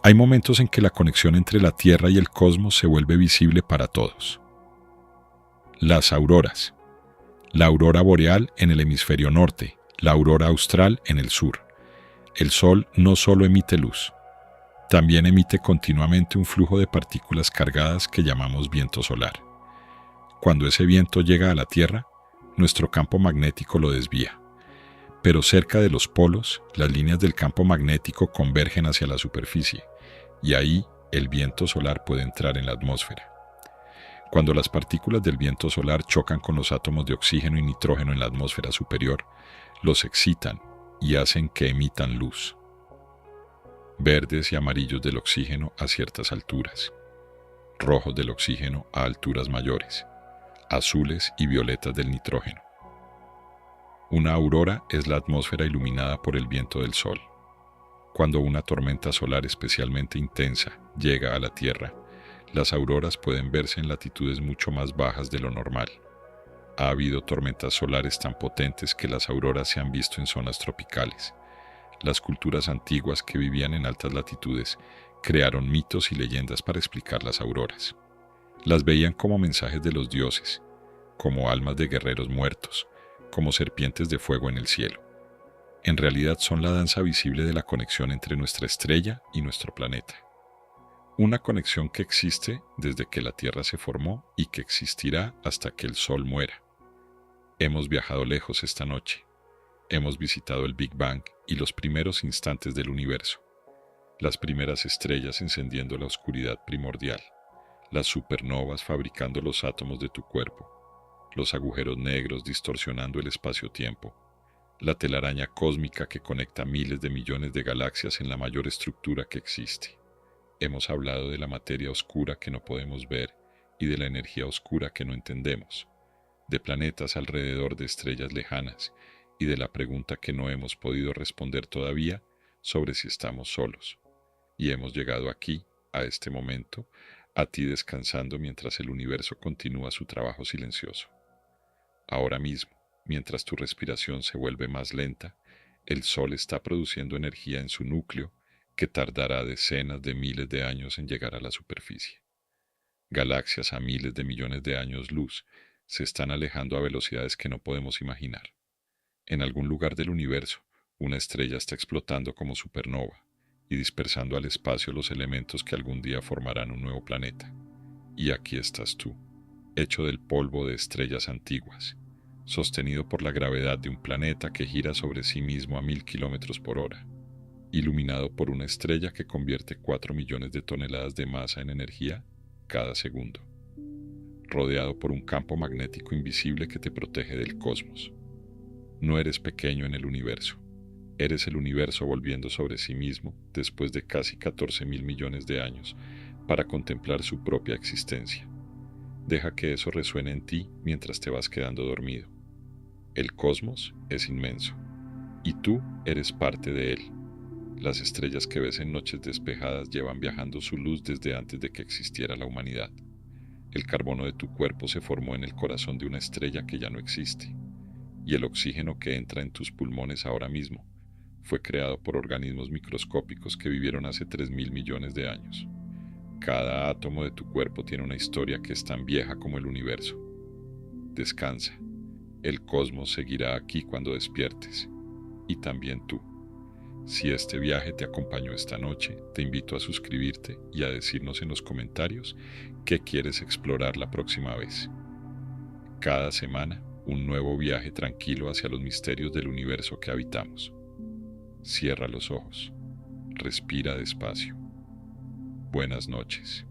Hay momentos en que la conexión entre la Tierra y el cosmos se vuelve visible para todos. Las auroras. La aurora boreal en el hemisferio norte, la aurora austral en el sur. El Sol no solo emite luz, también emite continuamente un flujo de partículas cargadas que llamamos viento solar. Cuando ese viento llega a la Tierra, nuestro campo magnético lo desvía. Pero cerca de los polos, las líneas del campo magnético convergen hacia la superficie, y ahí el viento solar puede entrar en la atmósfera. Cuando las partículas del viento solar chocan con los átomos de oxígeno y nitrógeno en la atmósfera superior, los excitan y hacen que emitan luz. Verdes y amarillos del oxígeno a ciertas alturas, rojos del oxígeno a alturas mayores, azules y violetas del nitrógeno. Una aurora es la atmósfera iluminada por el viento del Sol. Cuando una tormenta solar especialmente intensa llega a la Tierra, las auroras pueden verse en latitudes mucho más bajas de lo normal. Ha habido tormentas solares tan potentes que las auroras se han visto en zonas tropicales. Las culturas antiguas que vivían en altas latitudes crearon mitos y leyendas para explicar las auroras. Las veían como mensajes de los dioses, como almas de guerreros muertos, como serpientes de fuego en el cielo. En realidad son la danza visible de la conexión entre nuestra estrella y nuestro planeta. Una conexión que existe desde que la Tierra se formó y que existirá hasta que el Sol muera. Hemos viajado lejos esta noche. Hemos visitado el Big Bang y los primeros instantes del universo. Las primeras estrellas encendiendo la oscuridad primordial. Las supernovas fabricando los átomos de tu cuerpo. Los agujeros negros distorsionando el espacio-tiempo. La telaraña cósmica que conecta miles de millones de galaxias en la mayor estructura que existe. Hemos hablado de la materia oscura que no podemos ver y de la energía oscura que no entendemos, de planetas alrededor de estrellas lejanas y de la pregunta que no hemos podido responder todavía sobre si estamos solos. Y hemos llegado aquí, a este momento, a ti descansando mientras el universo continúa su trabajo silencioso. Ahora mismo, mientras tu respiración se vuelve más lenta, el Sol está produciendo energía en su núcleo que tardará decenas de miles de años en llegar a la superficie. Galaxias a miles de millones de años luz se están alejando a velocidades que no podemos imaginar. En algún lugar del universo, una estrella está explotando como supernova y dispersando al espacio los elementos que algún día formarán un nuevo planeta. Y aquí estás tú, hecho del polvo de estrellas antiguas, sostenido por la gravedad de un planeta que gira sobre sí mismo a 1000 kilómetros por hora, iluminado por una estrella que convierte 4 millones de toneladas de masa en energía cada segundo, rodeado por un campo magnético invisible que te protege del cosmos. No eres pequeño en el universo, eres el universo volviendo sobre sí mismo después de casi 14.000 millones de años para contemplar su propia existencia. Deja que eso resuene en ti mientras te vas quedando dormido. El cosmos es inmenso, y tú eres parte de él. Las estrellas que ves en noches despejadas llevan viajando su luz desde antes de que existiera la humanidad. El carbono de tu cuerpo se formó en el corazón de una estrella que ya no existe, y el oxígeno que entra en tus pulmones ahora mismo fue creado por organismos microscópicos que vivieron hace 3.000 millones de años. Cada átomo de tu cuerpo tiene una historia que es tan vieja como el universo. Descansa. El cosmos seguirá aquí cuando despiertes, y también tú. Si este viaje te acompañó esta noche, te invito a suscribirte y a decirnos en los comentarios qué quieres explorar la próxima vez. Cada semana, un nuevo viaje tranquilo hacia los misterios del universo que habitamos. Cierra los ojos. Respira despacio. Buenas noches.